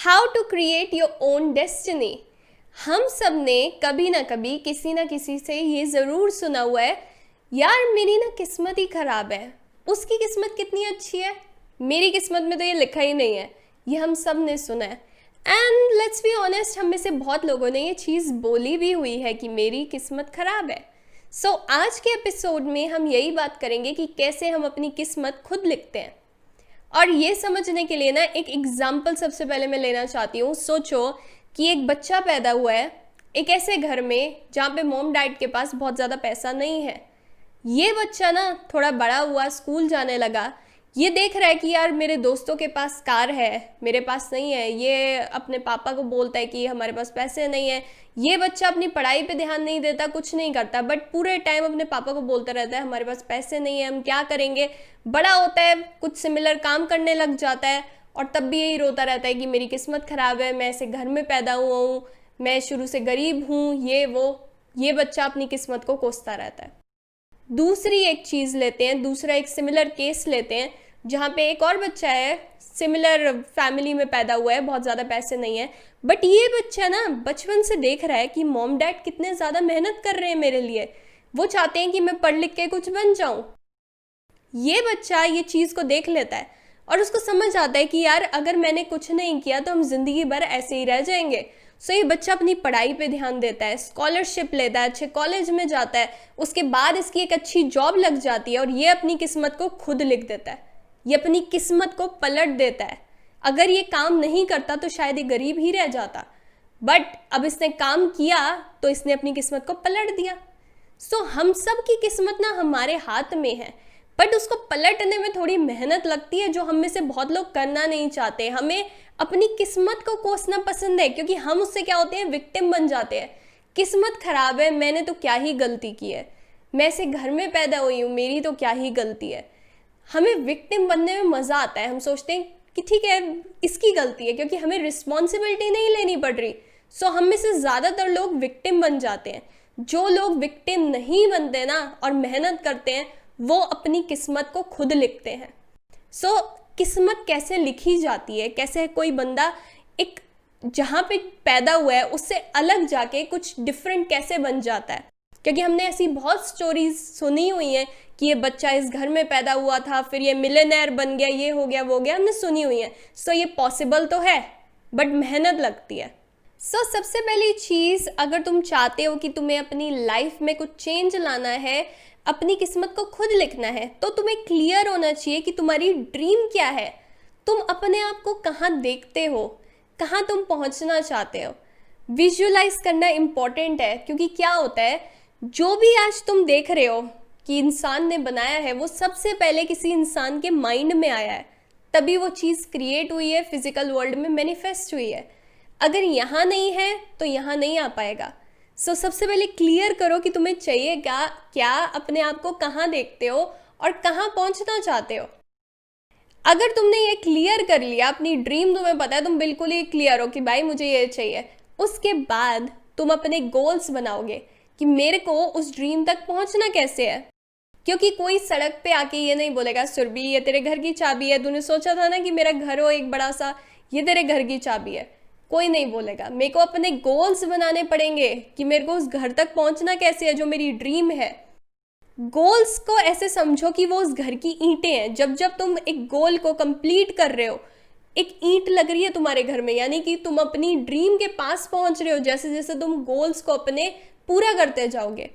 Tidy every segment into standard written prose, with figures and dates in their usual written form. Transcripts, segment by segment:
How to create your own destiny. हम सब ने कभी ना कभी किसी ना किसी से ये ज़रूर सुना हुआ है, यार मेरी ना किस्मत ही ख़राब है, उसकी किस्मत कितनी अच्छी है, मेरी किस्मत में तो ये लिखा ही नहीं है। ये हम सब ने सुना है एंड लेट्स बी ऑनेस्ट, हम में से बहुत लोगों ने ये चीज़ बोली भी हुई है कि मेरी किस्मत ख़राब है। सो आज के एपिसोड में हम यही बात करेंगे कि कैसे हम अपनी किस्मत खुद लिखते हैं। और ये समझने के लिए ना एक एग्जाम्पल सबसे पहले मैं लेना चाहती हूँ। सोचो कि एक बच्चा पैदा हुआ है एक ऐसे घर में जहाँ पे मॉम डैड के पास बहुत ज़्यादा पैसा नहीं है। ये बच्चा ना थोड़ा बड़ा हुआ, स्कूल जाने लगा, ये देख रहा है कि यार मेरे दोस्तों के पास कार है, मेरे पास नहीं है। ये अपने पापा को बोलता है कि हमारे पास पैसे नहीं है। ये बच्चा अपनी पढ़ाई पे ध्यान नहीं देता, कुछ नहीं करता, बट पूरे टाइम अपने पापा को बोलता रहता है हमारे पास पैसे नहीं है, हम क्या करेंगे। बड़ा होता है, कुछ सिमिलर काम करने लग जाता है और तब भी यही रोता रहता है कि मेरी किस्मत ख़राब है, मैं ऐसे घर में पैदा हुआ हूँ, मैं शुरू से गरीब हूँ, ये वो। ये बच्चा अपनी किस्मत को कोसता रहता है। दूसरी एक चीज़ लेते हैं, दूसरा एक सिमिलर केस लेते हैं जहाँ पे एक और बच्चा है, सिमिलर फैमिली में पैदा हुआ है, बहुत ज़्यादा पैसे नहीं है, बट ये बच्चा ना बचपन से देख रहा है कि मॉम डैड कितने ज़्यादा मेहनत कर रहे हैं मेरे लिए, वो चाहते हैं कि मैं पढ़ लिख के कुछ बन जाऊँ। ये बच्चा ये चीज़ को देख लेता है और उसको समझ आता है कि यार अगर मैंने कुछ नहीं किया तो हम ज़िंदगी भर ऐसे ही रह जाएंगे। सो ये बच्चा अपनी पढ़ाई पे ध्यान देता है, स्कॉलरशिप लेता है, अच्छे कॉलेज में जाता है, उसके बाद इसकी एक अच्छी जॉब लग जाती है और ये अपनी किस्मत को खुद लिख देता है, ये अपनी किस्मत को पलट देता है। अगर ये काम नहीं करता तो शायद ये गरीब ही रह जाता, बट अब इसने काम किया तो इसने अपनी किस्मत को पलट दिया। सो हम सब की किस्मत ना हमारे हाथ में है, बट उसको पलटने में थोड़ी मेहनत लगती है, जो हम में से बहुत लोग करना नहीं चाहते। हमें अपनी किस्मत को कोसना पसंद है क्योंकि हम उससे क्या होते हैं, विक्टिम बन जाते हैं। किस्मत खराब है, मैंने तो क्या ही गलती की है, मैं ऐसे घर में पैदा हुई हूँ, मेरी तो क्या ही गलती है। हमें विक्टिम बनने में मज़ा आता है, हम सोचते हैं कि ठीक है इसकी गलती है क्योंकि हमें रिस्पॉन्सिबिलिटी नहीं लेनी पड़ रही। सो हम में से ज़्यादातर लोग विक्टिम बन जाते हैं। जो लोग विक्टिम नहीं बनते ना और मेहनत करते हैं, वो अपनी किस्मत को खुद लिखते हैं। सो किस्मत कैसे लिखी जाती है, कैसे कोई बंदा एक जहाँ पे पैदा हुआ है उससे अलग जाके कुछ डिफरेंट कैसे बन जाता है, क्योंकि हमने ऐसी बहुत स्टोरीज सुनी हुई हैं कि ये बच्चा इस घर में पैदा हुआ था, फिर ये मिलियनेयर बन गया, ये हो गया, वो हो गया, हमने सुनी हुई है। सो ये पॉसिबल तो है, बट मेहनत लगती है। सो सबसे पहली चीज़, अगर तुम चाहते हो कि तुम्हें अपनी लाइफ में कुछ चेंज लाना है, अपनी किस्मत को खुद लिखना है, तो तुम्हें क्लियर होना चाहिए कि तुम्हारी ड्रीम क्या है, तुम अपने आप को कहाँ देखते हो, कहाँ तुम पहुँचना चाहते हो। विजुअलाइज करना इम्पॉर्टेंट है, क्योंकि क्या होता है, जो भी आज तुम देख रहे हो कि इंसान ने बनाया है, वो सबसे पहले किसी इंसान के माइंड में आया है, तभी वो चीज़ क्रिएट हुई है, फिजिकल वर्ल्ड में मैनिफेस्ट हुई है। अगर यहाँ नहीं है तो यहाँ नहीं आ पाएगा। सो सबसे पहले क्लियर करो कि तुम्हें चाहिए क्या, अपने आप को कहाँ देखते हो और कहाँ पहुँचना चाहते हो। अगर तुमने ये क्लियर कर लिया, अपनी ड्रीम तुम्हें पता है, तुम बिल्कुल ही क्लियर हो कि भाई मुझे ये चाहिए, उसके बाद तुम अपने गोल्स बनाओगे कि मेरे को उस ड्रीम तक पहुँचना कैसे है। क्योंकि कोई सड़क पे आके ये नहीं बोलेगा सुरभि ये तेरे घर की चाबी है, तूने सोचा था ना कि मेरा घर हो एक बड़ा सा, ये तेरे घर की चाबी है। कोई नहीं बोलेगा। मेरे को अपने गोल्स बनाने पड़ेंगे कि मेरे को उस घर तक पहुंचना कैसे है जो मेरी ड्रीम है। गोल्स को ऐसे समझो कि वो उस घर की ईंटें हैं। जब जब तुम एक गोल को कंप्लीट कर रहे हो, एक ईंट लग रही है तुम्हारे घर में, यानी कि तुम अपनी ड्रीम के पास पहुंच रहे हो जैसे जैसे तुम गोल्स को अपने पूरा करते जाओगे।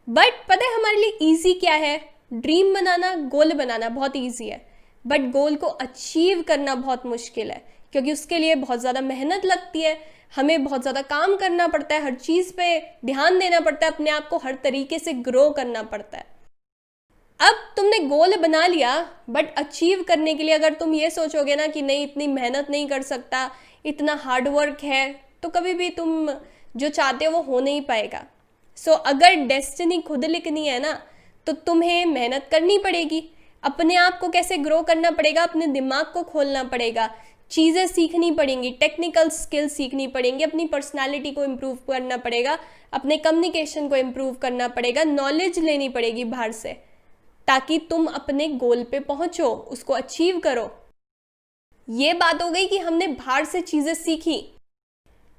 बट पता है हमारे लिए ईजी क्या है? ड्रीम बनाना, गोल बनाना बहुत ईजी है, बट गोल को अचीव करना बहुत मुश्किल है, क्योंकि उसके लिए बहुत ज़्यादा मेहनत लगती है, हमें बहुत ज़्यादा काम करना पड़ता है, हर चीज़ पे ध्यान देना पड़ता है, अपने आप को हर तरीके से ग्रो करना पड़ता है। अब तुमने गोल बना लिया, बट अचीव करने के लिए अगर तुम ये सोचोगे ना कि नहीं इतनी मेहनत नहीं कर सकता, इतना हार्ड वर्क है, तो कभी भी तुम जो चाहते हो वो हो नहीं पाएगा। सो अगर डेस्टिनी खुद लिखनी है ना, तो तुम्हें मेहनत करनी पड़ेगी, अपने आप को कैसे ग्रो करना पड़ेगा, अपने दिमाग को खोलना पड़ेगा, चीज़ें सीखनी पड़ेंगी, टेक्निकल स्किल्स सीखनी पड़ेंगी, अपनी पर्सनालिटी को इम्प्रूव करना पड़ेगा, अपने कम्युनिकेशन को इम्प्रूव करना पड़ेगा, नॉलेज लेनी पड़ेगी बाहर से, ताकि तुम अपने गोल पे पहुंचो, उसको अचीव करो। ये बात हो गई कि हमने बाहर से चीज़ें सीखी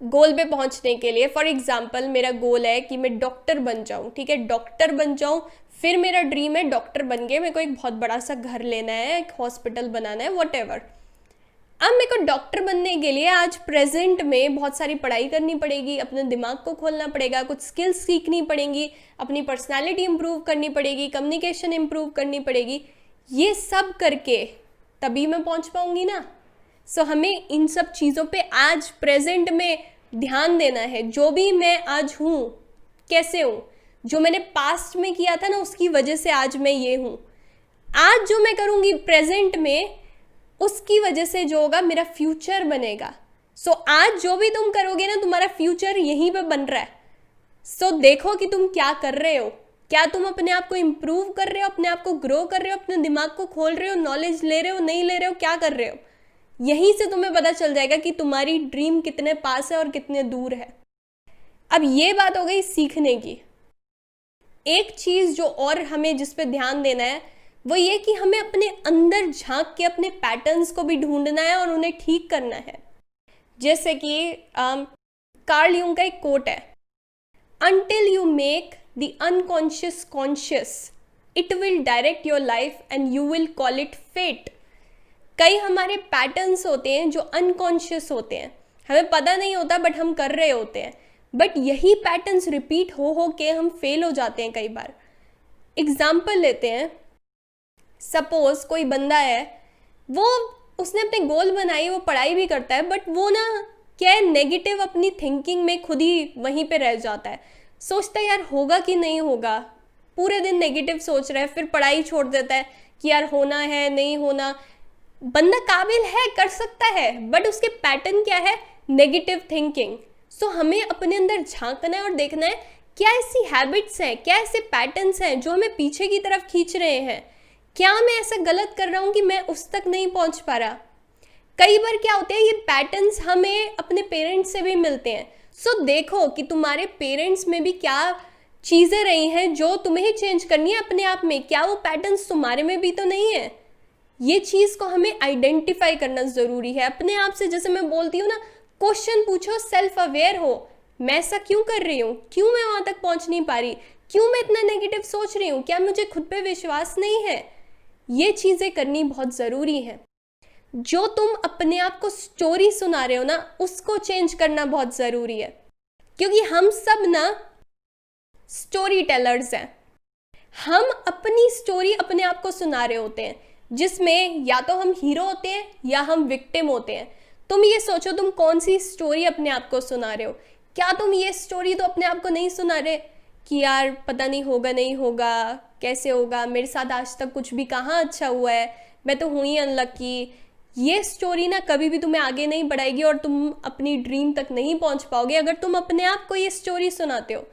गोल पे पहुंचने के लिए। फॉर एग्जाम्पल मेरा गोल है कि मैं डॉक्टर बन जाऊं, ठीक है, डॉक्टर बन जाऊं, फिर मेरा ड्रीम है डॉक्टर बन के मेरे को एक बहुत बड़ा सा घर लेना है, एक हॉस्पिटल बनाना है, वॉट एवर। अब मेरे को डॉक्टर बनने के लिए आज प्रेजेंट में बहुत सारी पढ़ाई करनी पड़ेगी, अपने दिमाग को खोलना पड़ेगा, कुछ स्किल्स सीखनी पड़ेंगी, अपनी पर्सनालिटी इंप्रूव करनी पड़ेगी, कम्युनिकेशन इंप्रूव करनी पड़ेगी। ये सब करके तभी मैं पहुंच पाऊंगी ना। सो हमें इन सब चीज़ों पे आज प्रेजेंट में ध्यान देना है। जो भी मैं आज हूँ, कैसे हूँ, जो मैंने पास्ट में किया था ना उसकी वजह से आज मैं ये हूँ। आज जो मैं करूँगी प्रेजेंट में, उसकी वजह से जो होगा मेरा फ्यूचर बनेगा। सो आज जो भी तुम करोगे ना, तुम्हारा फ्यूचर यहीं पे बन रहा है। सो देखो कि तुम क्या कर रहे हो, क्या तुम अपने आप को इम्प्रूव कर रहे हो, अपने आप को ग्रो कर रहे हो, अपने दिमाग को खोल रहे हो, नॉलेज ले रहे हो, नहीं ले रहे हो, क्या कर रहे हो। यहीं से तुम्हें पता चल जाएगा कि तुम्हारी ड्रीम कितने पास है और कितने दूर है। अब ये बात हो गई सीखने की। एक चीज़ जो और हमें जिस पे ध्यान देना है वो ये कि हमें अपने अंदर झांक के अपने पैटर्न्स को भी ढूंढना है और उन्हें ठीक करना है। जैसे कि कार्ल यूंग का एक कोट है, until you make the unconscious conscious it will direct your life and you will call it fate. कई हमारे पैटर्न्स होते हैं जो अनकॉन्शियस होते हैं, हमें पता नहीं होता बट हम कर रहे होते हैं, बट यही पैटर्न्स रिपीट हो के हम फेल हो जाते हैं कई बार। एग्जाम्पल लेते हैं, सपोज कोई बंदा है, वो उसने अपने गोल बनाई, वो पढ़ाई भी करता है, बट वो ना क्या है, नेगेटिव अपनी थिंकिंग में खुद ही वहीं पे रह जाता है, सोचता है यार होगा कि नहीं होगा, पूरे दिन नेगेटिव सोच रहा है, फिर पढ़ाई छोड़ देता है कि यार होना है नहीं होना। बंदा काबिल है, कर सकता है, बट उसके पैटर्न क्या है, नेगेटिव थिंकिंग। सो हमें अपने अंदर झांकना है और देखना है क्या ऐसी हैबिट्स हैं, क्या ऐसे पैटर्न्स हैं जो हमें पीछे की तरफ खींच रहे हैं, क्या मैं ऐसा गलत कर रहा हूँ कि मैं उस तक नहीं पहुँच पा रहा। कई बार क्या होते हैं, ये पैटर्न्स हमें अपने पेरेंट्स से भी मिलते हैं। सो देखो कि तुम्हारे पेरेंट्स में भी क्या चीज़ें रही हैं जो तुम्हें ही चेंज करनी है अपने आप में, क्या वो पैटर्न्स तुम्हारे में भी तो नहीं है। ये चीज़ को हमें आइडेंटिफाई करना ज़रूरी है अपने आप से। जैसे मैं बोलती हूँ ना, क्वेश्चन पूछो, सेल्फ अवेयर हो, मैं ऐसा क्यों कर रही हूँ, क्यों मैं वहाँ तक पहुँच नहीं पा रही, क्यों मैं इतना नेगेटिव सोच रही हूँ, क्या मुझे खुद पे विश्वास नहीं है। ये चीज़ें करनी बहुत ज़रूरी है। जो तुम अपने आप को स्टोरी सुना रहे हो ना, उसको चेंज करना बहुत ज़रूरी है, क्योंकि हम सब ना स्टोरी टेलर्स हैं। हम अपनी स्टोरी अपने आप को सुना रहे होते हैं, जिसमें या तो हम हीरो होते हैं या हम विक्टिम होते हैं। तुम ये सोचो तुम कौन सी स्टोरी अपने आप को सुना रहे हो। क्या तुम ये स्टोरी तो अपने आप को नहीं सुना रहे कि यार पता नहीं होगा नहीं होगा, कैसे होगा, मेरे साथ आज तक कुछ भी कहाँ अच्छा हुआ है, मैं तो हूँ ही अनलकी। ये स्टोरी ना कभी भी तुम्हें आगे नहीं बढ़ाएगी और तुम अपनी ड्रीम तक नहीं पहुँच पाओगे अगर तुम अपने आप को ये स्टोरी सुनाते हो।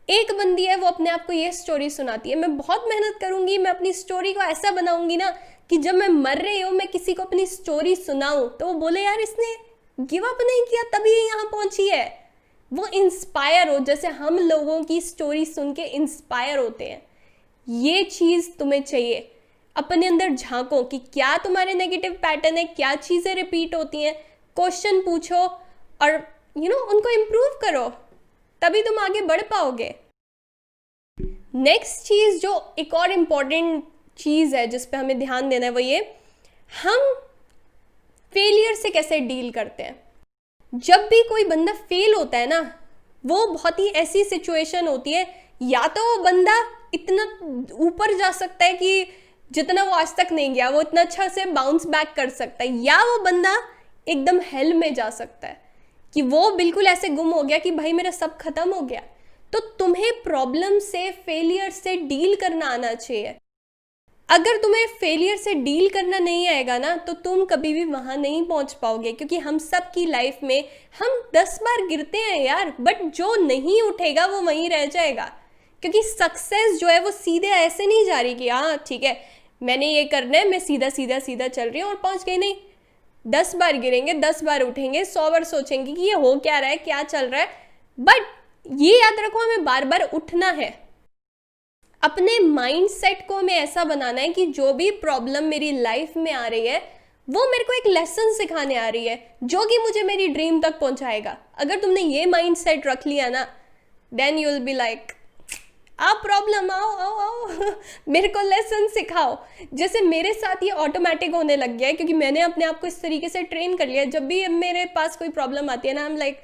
एक बंदी है, वो अपने आप को ये स्टोरी सुनाती है, मैं बहुत मेहनत करूंगी, मैं अपनी स्टोरी को ऐसा बनाऊंगी ना कि जब मैं मर रही हूँ मैं किसी को अपनी स्टोरी सुनाऊं तो वो बोले यार इसने गिव अप नहीं किया तभी यहाँ पहुंची है। वो इंस्पायर हो, जैसे हम लोगों की स्टोरी सुन के इंस्पायर होते हैं। ये चीज़ तुम्हें चाहिए। अपने अंदर झांको कि क्या तुम्हारे नेगेटिव पैटर्न है, क्या चीज़ें रिपीट होती हैं, क्वेश्चन पूछो और उनको इम्प्रूव करो, तभी तुम आगे बढ़ पाओगे। नेक्स्ट चीज़ जो एक और इम्पॉर्टेंट चीज़ है जिस पे हमें ध्यान देना है वो ये, हम फेलियर से कैसे डील करते हैं। जब भी कोई बंदा फेल होता है ना, वो बहुत ही ऐसी सिचुएशन होती है, या तो वो बंदा इतना ऊपर जा सकता है कि जितना वो आज तक नहीं गया वो इतना अच्छा से बाउंस बैक कर सकता है, या वो बंदा एकदम हेल में जा सकता है कि वो बिल्कुल ऐसे गुम हो गया कि भाई मेरा सब खत्म हो गया। तो तुम्हें प्रॉब्लम से, फेलियर से डील करना आना चाहिए। अगर तुम्हें फेलियर से डील करना नहीं आएगा ना तो तुम कभी भी वहाँ नहीं पहुँच पाओगे, क्योंकि हम सब की लाइफ में हम 10 बार गिरते हैं यार, बट जो नहीं उठेगा वो वहीं रह जाएगा। क्योंकि सक्सेस जो है वो सीधे ऐसे नहीं जा रही कि हाँ ठीक है मैंने ये करना है, मैं सीधा सीधा सीधा चल रही हूँ और पहुँच गई। नहीं, 10 बार गिरेंगे, 10 बार उठेंगे, 100 बार सोचेंगे कि ये हो क्या रहा है, क्या चल रहा है, बट ये याद रखो हमें बार बार उठना है। अपने माइंडसेट को हमें ऐसा बनाना है कि जो भी प्रॉब्लम मेरी लाइफ में आ रही है वो मेरे को एक लेसन सिखाने आ रही है जो कि मुझे मेरी ड्रीम तक पहुंचाएगा। अगर तुमने ये माइंड सेट रख लिया ना, then you will be like, आप प्रॉब्लम आओ आओ आओ मेरे को लेसन सिखाओ। जैसे मेरे साथ ये ऑटोमेटिक होने लग गया है, क्योंकि मैंने अपने आप को इस तरीके से ट्रेन कर लिया है। जब भी मेरे पास कोई प्रॉब्लम आती है ना, आई एम लाइक,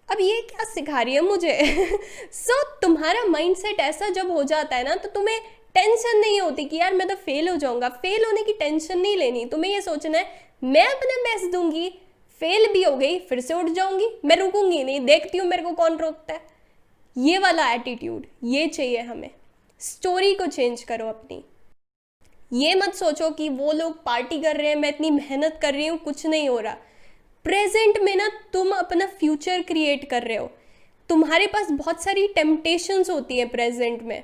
अब ये क्या सिखा रही है मुझे सो तुम्हारा माइंडसेट ऐसा जब हो जाता है ना, तो तुम्हें टेंशन नहीं होती कि यार मैं तो फेल हो जाऊंगा। फेल होने की टेंशन नहीं लेनी, तुम्हें ये सोचना है मैं अपना बेस्ट दूंगी, फेल भी हो गई फिर से उठ जाऊंगी, मैं रुकूंगी नहीं, देखती हूँ मेरे को कौन रोकता है। ये वाला एटीट्यूड ये चाहिए हमें। स्टोरी को चेंज करो अपनी। ये मत सोचो कि वो लोग पार्टी कर रहे हैं, मैं इतनी मेहनत कर रही हूँ, कुछ नहीं हो रहा। प्रेजेंट में ना तुम अपना फ्यूचर क्रिएट कर रहे हो। तुम्हारे पास बहुत सारी टेम्पटेशंस होती है प्रेजेंट में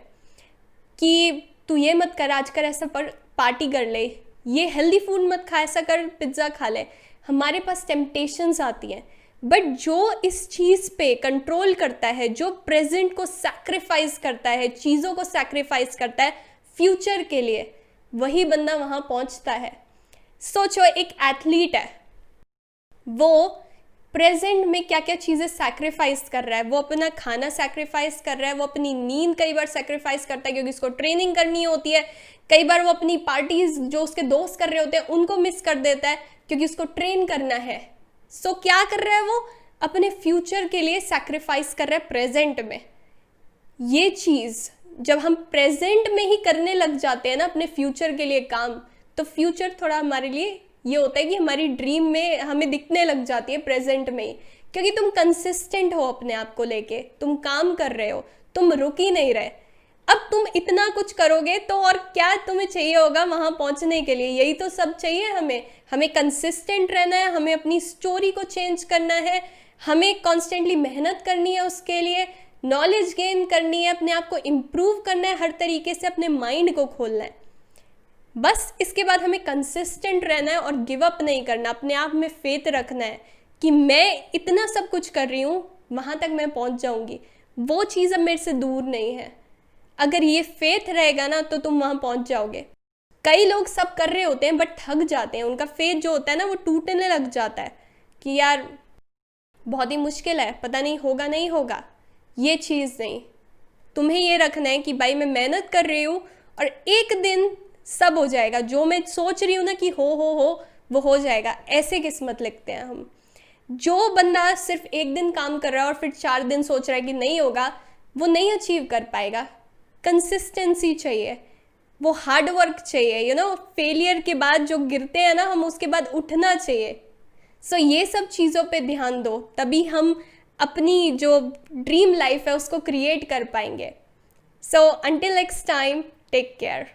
कि तू ये मत कर, आज कर ऐसा पर पार्टी कर ले, ये हेल्दी फूड मत खा, ऐसा कर पिज्ज़ा खा ले। हमारे पास टेम्पटेशंस आती हैं, बट जो इस चीज़ पे कंट्रोल करता है, जो प्रेजेंट को सैक्रिफाइस करता है, चीज़ों को सैक्रिफाइस करता है फ्यूचर के लिए, वही बंदा वहाँ पहुँचता है। सोचो एक एथलीट है, वो प्रेजेंट में क्या क्या चीज़ें सैक्रिफाइस कर रहा है। वो अपना खाना सैक्रिफाइस कर रहा है, वो अपनी नींद कई बार सैक्रिफाइस करता है क्योंकि उसको ट्रेनिंग करनी होती है। कई बार वो अपनी पार्टीज जो उसके दोस्त कर रहे होते हैं उनको मिस कर देता है क्योंकि उसको ट्रेन करना है। सो क्या कर रहा है, वो अपने फ्यूचर के लिए सैक्रिफाइस कर रहा है प्रेजेंट में। ये चीज़ जब हम प्रेजेंट में ही करने लग जाते हैं ना अपने फ्यूचर के लिए काम, तो फ्यूचर थोड़ा हमारे लिए ये होता है कि हमारी ड्रीम में हमें दिखने लग जाती है प्रेजेंट में ही, क्योंकि तुम कंसिस्टेंट हो अपने आप को लेके, तुम काम कर रहे हो, तुम रुक ही नहीं रहे। अब तुम इतना कुछ करोगे तो और क्या तुम्हें चाहिए होगा वहां पहुंचने के लिए? यही तो सब चाहिए हमें। हमें कंसिस्टेंट रहना है, हमें अपनी स्टोरी को चेंज करना है, हमें कॉन्स्टेंटली मेहनत करनी है उसके लिए, नॉलेज गेन करनी है, अपने आप को इम्प्रूव करना है, हर तरीके से अपने माइंड को खोलना है। बस इसके बाद हमें कंसिस्टेंट रहना है और गिव अप नहीं करना, अपने आप में फेथ रखना है कि मैं इतना सब कुछ कर रही हूँ, वहाँ तक मैं पहुँच जाऊँगी, वो चीज़ अब मेरे से दूर नहीं है। अगर ये फेथ रहेगा ना तो तुम वहाँ पहुँच जाओगे। कई लोग सब कर रहे होते हैं बट थक जाते हैं, उनका फेथ जो होता है ना वो टूटने लग जाता है कि यार बहुत ही मुश्किल है, पता नहीं होगा नहीं होगा। ये चीज़ नहीं, तुम्हें ये रखना है कि भाई मैं मेहनत कर रही हूँ और एक दिन सब हो जाएगा, जो मैं सोच रही हूँ ना कि हो वो हो जाएगा। ऐसे किस्मत लिखते हैं हम। जो बंदा सिर्फ एक दिन काम कर रहा है और फिर 4 दिन सोच रहा है कि नहीं होगा, वो नहीं अचीव कर पाएगा। कंसिस्टेंसी चाहिए, वो हार्ड वर्क चाहिए, फेलियर के बाद जो गिरते हैं ना हम, उसके बाद उठना चाहिए। सो ये सब चीज़ों पे ध्यान दो, तभी हम अपनी जो ड्रीम लाइफ है उसको क्रिएट कर पाएंगे। So until next time, take care.